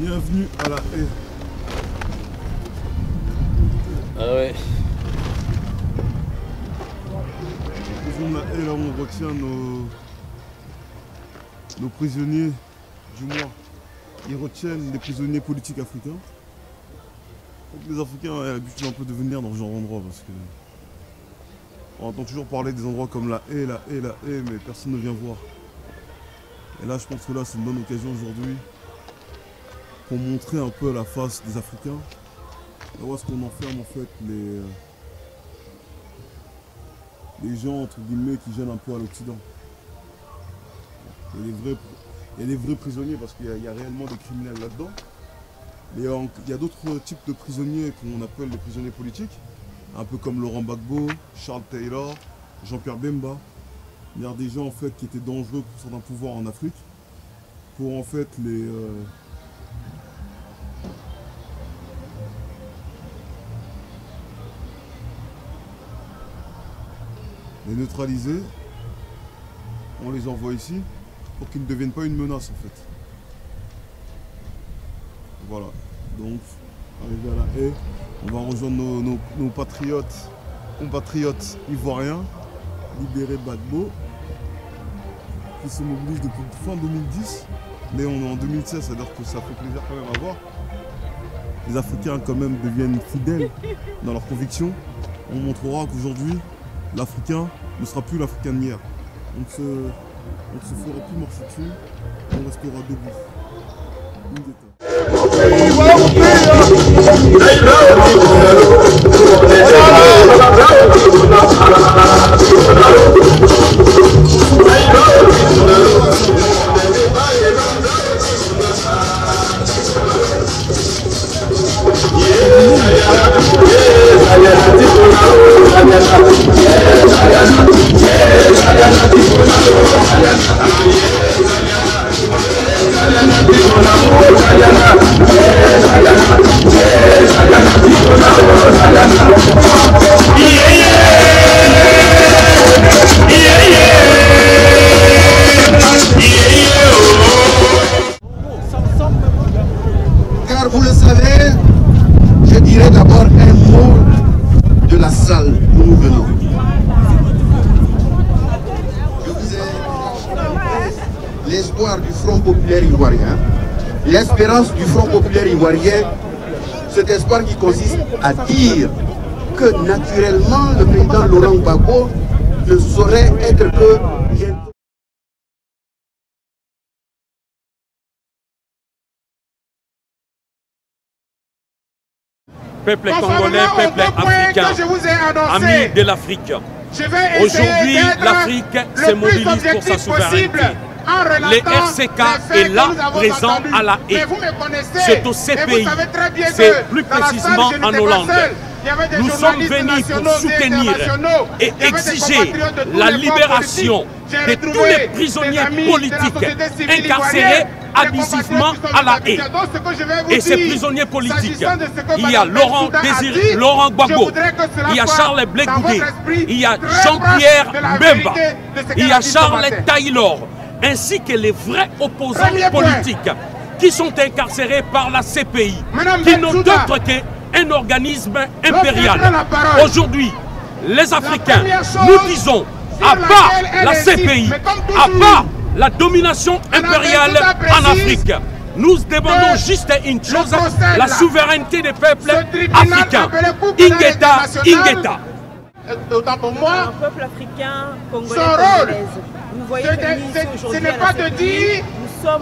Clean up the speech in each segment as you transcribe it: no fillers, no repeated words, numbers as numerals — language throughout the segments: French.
Bienvenue à la haie. Ah ouais. Au fond de la haie, là, on retient nos prisonniers du mois. Ils retiennent les prisonniers politiques africains. Donc les Africains ont l'habitude un peu de venir dans ce genre d'endroit parce que on entend toujours parler des endroits comme la haie, mais personne ne vient voir. Et là, je pense que là, c'est une bonne occasion aujourd'hui pour montrer un peu la face des Africains. Et voir ce qu'on enferme en fait les gens entre guillemets qui gênent un peu à l'Occident. Il y a des vrais prisonniers parce qu'il y a réellement des criminels là-dedans. Mais il y a d'autres types de prisonniers qu'on appelle les prisonniers politiques, un peu comme Laurent Gbagbo, Charles Taylor, Jean-Pierre Bemba. Il y a des gens en fait qui étaient dangereux pour certains pouvoirs en Afrique, pour en fait les neutraliser. On les envoie ici pour qu'ils ne deviennent pas une menace en fait. Voilà, donc arrivé à la haie, on va rejoindre nos compatriotes ivoiriens, libérer Gbagbo, qui se mobilisent depuis fin 2010, mais on est en 2016, c'est-à-dire que ça fait plaisir quand même à voir. Les Africains quand même deviennent fidèles dans leurs convictions. On montrera qu'aujourd'hui, l'Africain ne sera plus l'Africain d'hier. On ne se fera plus marcher dessus, on restera debout. Car vous le savez, je dirais d'abord un mot de la salle où nous venons. Je vous ai l'espoir du Front populaire ivoirien, l'espérance du Front populaire ivoirien, cet espoir qui consiste à dire que naturellement le président Laurent Gbagbo ne saurait être que Peuple congolais, peuple africain, amis de l'Afrique. Aujourd'hui, l'Afrique se mobilise pour sa souveraineté. Le RCK est là, présent à la haie. C'est au CPI, c'est plus précisément en Hollande. Nous sommes venus pour soutenir et exiger la libération de tous les prisonniers politiques incarcérés abusivement à la haie. Et ces prisonniers politiques, il y a Laurent Gbagbo, il y a Charles Blé Goudé, il y a Jean-Pierre Bemba, il y a Charles Taylor, ainsi que les vrais opposants politiques qui sont incarcérés par la CPI, qui n'ont d'autre qu'un organisme impérial. Aujourd'hui, les Africains, nous disons, à part la CPI, à part la domination impériale en Afrique, nous demandons juste une chose, la souveraineté des peuples africains. Ingeta, Ingeta. Autant pour moi, un peuple africain, congolais, congolaise. Vous voyez ce n'est pas de dire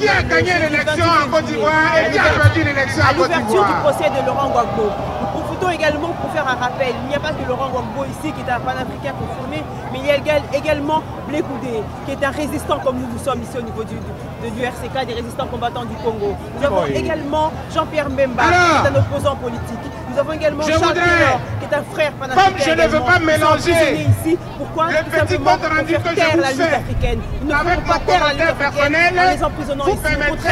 qui a gagné l'élection en Côte d'Ivoire et qui a perdu l'élection en Côte d'Ivoire. À l'ouverture du procès de Laurent Gbagbo, nous profitons également pour faire un rappel. Il n'y a pas que Laurent Gbagbo ici qui est un panafricain confirmé, mais il y a également Blé Goudé, qui est un résistant comme nous sommes ici au niveau du RCK, des résistants combattants du Congo. Nous avons également Jean-Pierre Bemba, qui est un opposant politique. Nous Nous avons également Charles Taylor, qui est un frère panafricain. Comme je ne veux pas mélanger ici, pourquoi le petit compte rendu que je vous fais nous ne avec mon commentaire personnel, vous permettrez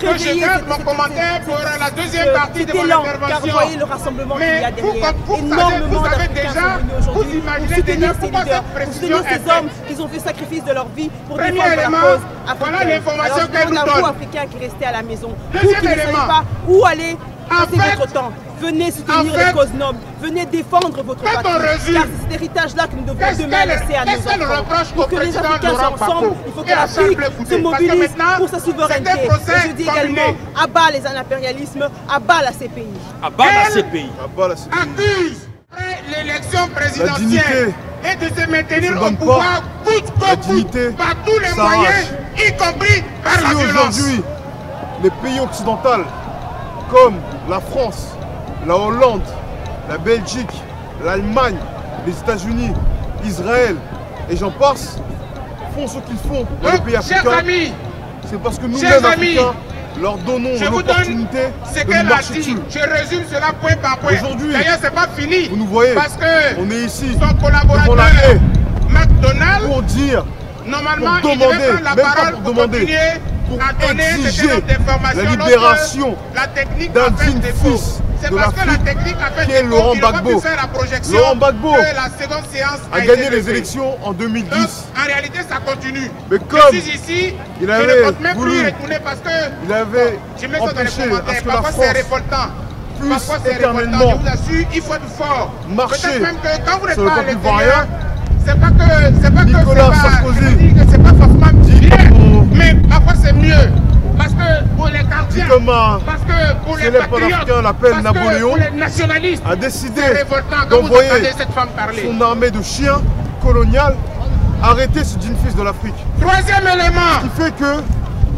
que je garde mon commentaire pour la deuxième partie de mon intervention. Mais vous savez déjà, vous imaginez déjà pourquoi cette précision est faite. Qui ont fait sacrifice de leur vie pour Premier défendre élément, la cause africaine. voilà l'information qu'elle nous donne. Vous Africains qui restez à la maison, Deuxième vous qui ne savez élément. pas où aller passer fait, votre temps, venez soutenir les causes nobles, venez défendre votre quand patrie. on résume, Car c'est cet héritage-là que nous devons demain laisser à nos qu'est-ce qu'elle enfants. reproche Pour au que les président Africains soient Laurent ensemble, Gbagbo il faut que et à l'Afrique Charles se Blé mobilise Parce que maintenant, pour sa souveraineté. c'est des procès Et je dis également, combinés. abat les impérialismes, abat la CPI. Abat la CPI. accuse l'élection La présidentielle dignité et de se maintenir ne se au donne pouvoir pas. coûte La que dignité coûte, par tous les s'arrache. moyens, y compris par la Si violence. aujourd'hui, les pays occidentaux comme la France, la Hollande, la Belgique, l'Allemagne, les États-Unis, Israël et j'en passe, font ce qu'ils font dans les Donc, pays chers africains, amis, c'est parce que nous-mêmes chers amis, Africains leur donnons je vous donne l'opportunité ce de nous qu'elle a marcher dit. dessus. Je résume cela point par point. Aujourd'hui, D'ailleurs, c'est pas fini. Vous nous voyez, Parce que on est ici son devant collaborateur, la haie McDonald, pour dire, normalement, pour il devait demander, prendre la même pas parole pour pour demander, continuer pour à donner un exiger certain nombre d'informations. la libération la technique d'un a fait digne défaut. fils C'est de parce que la l'Afrique technique a fait qui est défaut Laurent qu'il n'a pas Gbagbo. pu faire la projection Laurent Gbagbo que la seconde séance a été gagné les levée. élections en 2010. Donc, en réalité, ça continue. Mais Je comme suis ici, il je avait ne compte même voulu, plus retourner parce que il avait je mets ça dans les empêché à commentaires. ce que la Parfois, c'est France révoltant. puisse Parfois, c'est révoltant. éternellement Je vous assure, il faut être fort. marcher Peut-être même que quand vous n'êtes sur le pas à peuple l'intérieur, ivoirien. c'est pas que Nicolas c'est pas, Sarkozy je dis que c'est pas forcément bien, qu'on- mais parfois c'est mieux. Parce que pour les gardiens, Dit comme un parce que pour les célèbre patriotes, panafricain l'appelle parce que Napoléon, pour les nationalistes, a décidé c'est révoltant quand vous d'envoyer entendez cette femme parler. son armée de chiens coloniales arrêter ce digne fils de l'Afrique. Troisième élément, Ce qui fait que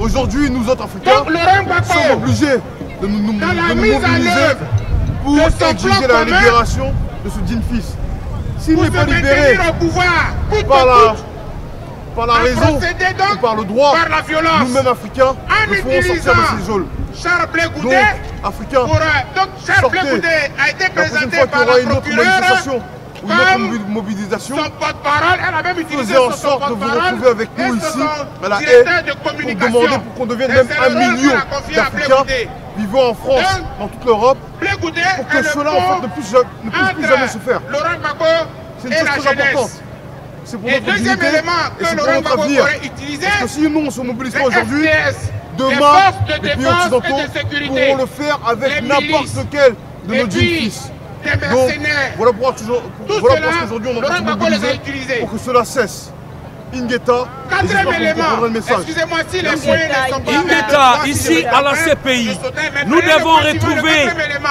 aujourd'hui nous autres Africains donc Laurent Gbagbo, sommes obligés de nous dans la de nous mise en mobiliser œuvre pour de son exiger plan la commun, libération de ce digne fils. S'il pour n'est se pas libéré maintenir au pouvoir, coûte que par la à raison procéder ou donc par le droit, par la violence, nous-mêmes Africains, en nous ferons sortir utilisant de ces geôles. Charles Blé Donc, Goudé, Africains, donc Charles Blé sortez. Goudé a été la prochaine présenté fois qu'il y par aura la une autre procureure manifestation ou une comme autre mobilisation, son porte-parole, elle a même utilisé faisez en son sorte de vous porte-parole retrouver avec et nous son ici, à la haie, directeur de pour communication. demander pour qu'on devienne Et même c'est 1 le rôle million qu'elle a confié à Blé d'Africains Goudé. vivant en France, Donc, dans toute l'Europe, Blé Goudé pour que est le cela en pont fait ne puisse plus jamais se faire. entre Laurent Gbagbo C'est une et chose la très importante. jeunesse. C'est pour Et notre deuxième dignité élément et que c'est pour Laurent notre Gbagbo avenir. aurait utilisé, Parce que si nous on se mobilise pas les aujourd'hui, FDS, les demain, forces de les pays défense et occidentaux de sécurité, pourront le faire avec les n'importe milices, lequel de et nos dignes puis fils. des Donc, mercenaires. voilà pourquoi toujours, Tout voilà cela, pourquoi aujourd'hui on est en train Laurent de se Gbagbo les a mobiliser utilisés. pour que cela cesse. Ingeta, et Quatrième j'espère que vous élément, comprendrez le message. excusez-moi si les Merci. points ne sont pas Ingeta, ici à la CPI, nous devons retrouver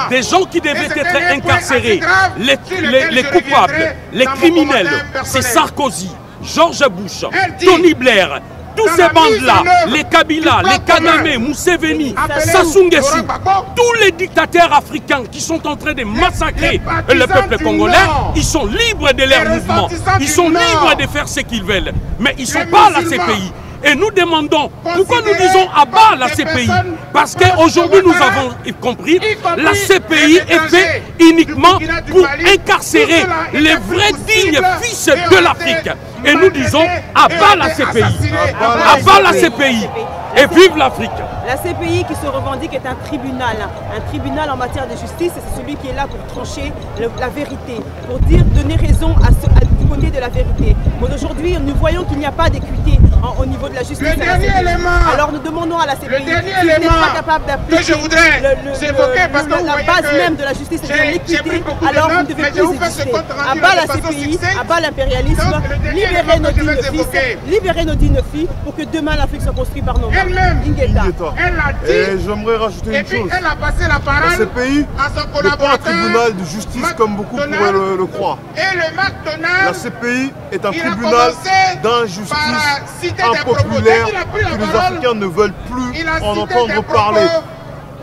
des gens qui devaient être incarcérés, les coupables, les criminels. C'est Sarkozy, George Bush, Tony Blair. Tous ces bandes-là, les Kabila, les Kagame, Museveni, Sassou Nguesso, tous les dictateurs africains qui sont en train de massacrer le peuple congolais, ils sont libres de leur mouvement, ils sont libres de faire ce qu'ils veulent, mais ils ne sont pas à la CPI. Et nous demandons, pourquoi nous disons à bas la CPI? Parce qu'aujourd'hui nous avons compris, la CPI est faite uniquement pour incarcérer les vrais dignes fils de l'Afrique. Et nous disons à bas la CPI, à bas la CPI, et vive l'Afrique. La CPI qui se revendique est un tribunal en matière de justice, et c'est celui qui est là pour trancher la vérité, pour donner raison du côté de la vérité. Mais aujourd'hui, nous voyons qu'il n'y a pas d'équité au niveau de la justice. Le dernier élément, alors nous demandons à la CPI qui n'est pas capable d'appliquer que je voudrais évoquer parce que vous la voyez base que même de la justice, c'est l'équité. Alors vous ne devez mais plus je vous fais ce exister. compte rendu Abat de la façon CPI, succincte. abat l'impérialisme, Donc, le dernier libérez élément nos que je dignes vais fils, évoquer. libérez nos dignes filles pour que demain l'Afrique soit construite par nos mains. Elle-même, Ingeta. elle a Et dit, j'aimerais rajouter et une puis chose. elle a passé la La parole CPI à son n'est pas un collaborateur. tribunal de justice comme beaucoup pourraient le croire. Et le La McDonald's, CPI est un il a tribunal commencé d'injustice par citer des propos. impopulaire Dès qu'il a pris la que les parole, Africains ne veulent plus il a en cité entendre des parler. propos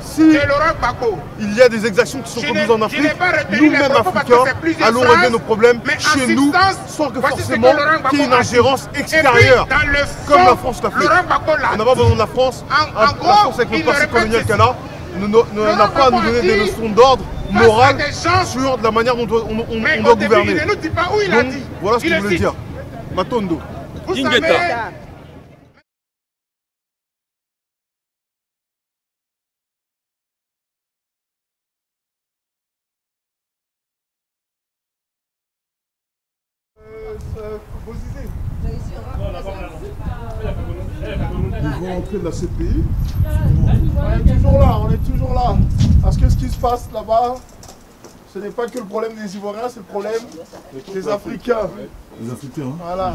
Si de Laurent Gbagbo. il y a des exactions qui sont Je commises n'ai- en je n'ai Afrique, pas retenu les nous-mêmes propos parce que Africains, c'est plusieurs allons phrases, régler nos problèmes mais en chez nous substance, sans que voici ce que forcément Laurent Gbagbo qu'il y ait une a dit. ingérence Et puis, extérieure dans le comme fond, la France l'a fait. Laurent Gbagbo l'a On n'a pas besoin de la France. En La gros, France avec le il passé répète colonial ceci. qu'elle a n'a pas à nous Gbagbo donner a des dit, leçons d'ordre morale sur la manière dont on doit gouverner. Il ne nous dit pas où il a dit. Voilà ce que je voulais dire. Matondo. Vous savez, Ils vont entrer de la CPI. On est toujours là. Parce que ce qui se passe là-bas, ce n'est pas que le problème des Ivoiriens, c'est le problème des Africains. Les Africains, hein. Voilà.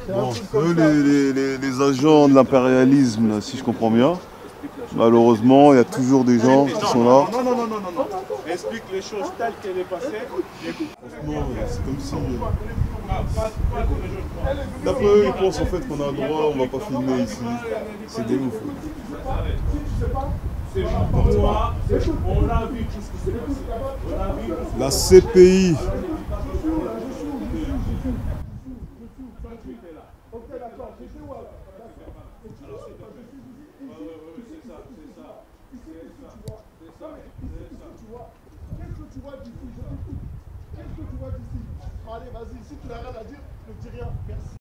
Bon, eux, les agents de l'impérialisme, si je comprends bien, malheureusement, il y a toujours des gens qui sont là. Non. Explique les choses telles qu'elles est passée. Franchement, c'est comme si... D'après eux, ils pensent en fait qu'on a le droit, on va pas filmer ici. C'est des ouf. La CPI. Allez, vas-y, si tu n'as rien à dire, ne dis rien. Merci.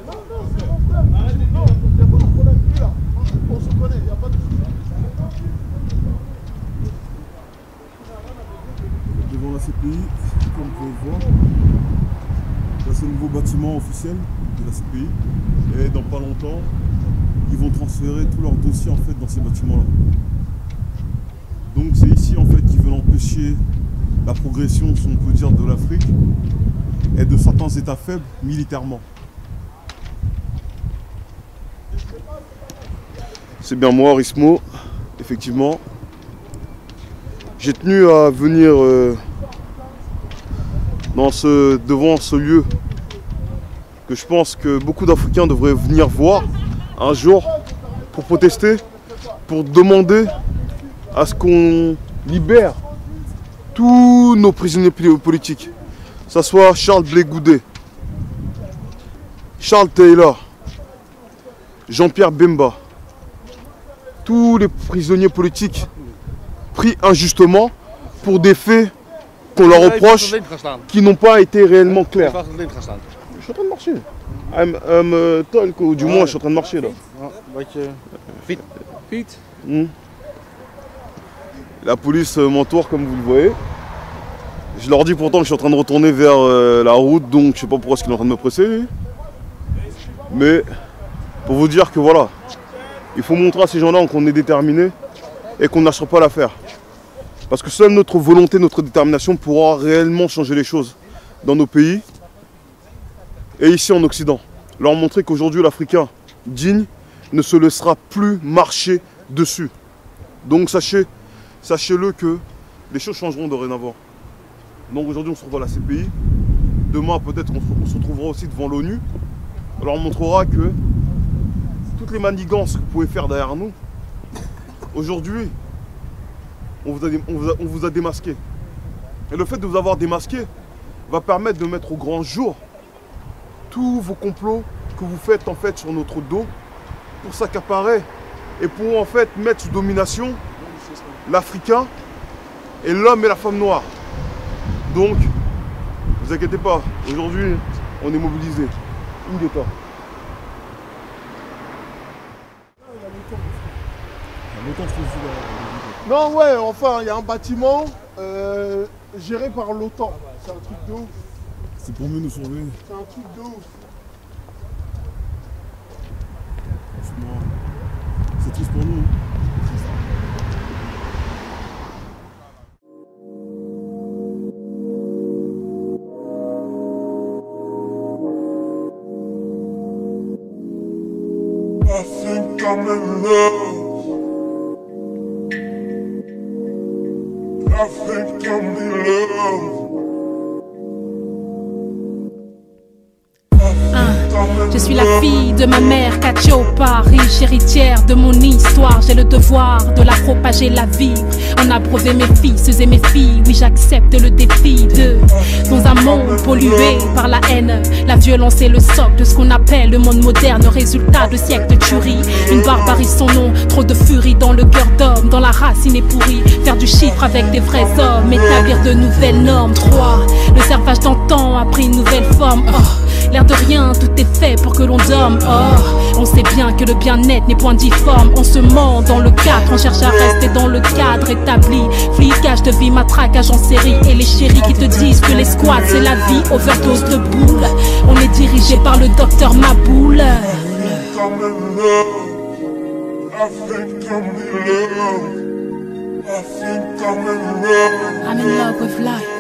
Non, c'est mon frère. Arrêtez, non, il n'y a pas de problème. On se connaît, il n'y a pas de souci. Devant la CPI, comme vous pouvez le voir, là c'est le nouveau bâtiment officiel de la CPI. Et dans pas longtemps, ils vont transférer tous leurs dossiers en fait dans ces bâtiments-là. Donc c'est ici en fait qu'ils veulent empêcher la progression, si on peut dire, de l'Afrique et de certains États faibles militairement. C'est bien moi, Rismo, effectivement. J'ai tenu à venir devant ce lieu que je pense que beaucoup d'Africains devraient venir voir un jour pour protester, pour demander à ce qu'on libère tous nos prisonniers politiques. Que ce soit Charles Blé Goudé, Charles Taylor, Jean-Pierre Bemba, tous les prisonniers politiques pris injustement pour des faits qu'on leur reproche qui n'ont pas été réellement clairs. Je suis en train de marcher. I'm talk, ou du moins je suis en train de marcher là. La police m'entoure comme vous le voyez. Je leur dis pourtant que je suis en train de retourner vers la route, donc je sais pas pourquoi ils sont en train de me presser. Lui. Mais pour vous dire que voilà, il faut montrer à ces gens-là qu'on est déterminés et qu'on ne lâchera pas l'affaire. Parce que seule notre volonté, notre détermination pourra réellement changer les choses dans nos pays et ici en Occident. Leur montrer qu'aujourd'hui l'Africain digne ne se laissera plus marcher dessus. Donc sachez-le que les choses changeront dorénavant. Donc aujourd'hui on se retrouve à la CPI. Demain peut-être on se retrouvera aussi devant l'ONU. On leur montrera que toutes les manigances que vous pouvez faire derrière nous, aujourd'hui, on vous a démasqué. Et le fait de vous avoir démasqué va permettre de mettre au grand jour tous vos complots que vous faites en fait sur notre dos pour s'accaparer et pour en fait mettre sous domination l'Africain et l'homme et la femme noire. Donc, ne vous inquiétez pas, aujourd'hui, on est mobilisés. Ingeta. Non, ouais, enfin, il y a un bâtiment géré par l'OTAN. C'est un truc de ouf. C'est pour mieux nous sauver. C'est un truc de ouf. Franchement, c'est triste pour nous. I think I'm in love. I think I'm in love. I think I'm in Je suis la fille de ma mère, Cachopa, riche héritière de mon histoire. J'ai le devoir de la propager, la vivre. En abreuver mes fils et mes filles. Oui, j'accepte le défi dans un monde pollué par la haine. La violence est le socle de ce qu'on appelle le monde moderne, résultat de siècles de tuerie. Une barbarie sans nom, trop de furie dans le cœur d'homme, dans la racine est pourrie. Faire du chiffre avec des vrais hommes, établir de nouvelles normes. 3. Le servage d'antan a pris une nouvelle forme. Oh, l'air de rien, tout est fait pour que l'on dorme. Oh, on sait bien que le bien-être n'est point difforme. On se ment dans le cadre, on cherche à rester dans le cadre établi. Flicage de vie, matraquage en série. Et les chéris qui te disent que les squats c'est la vie, overdose de boules. On est dirigé par le docteur Maboul. I'm in love with life.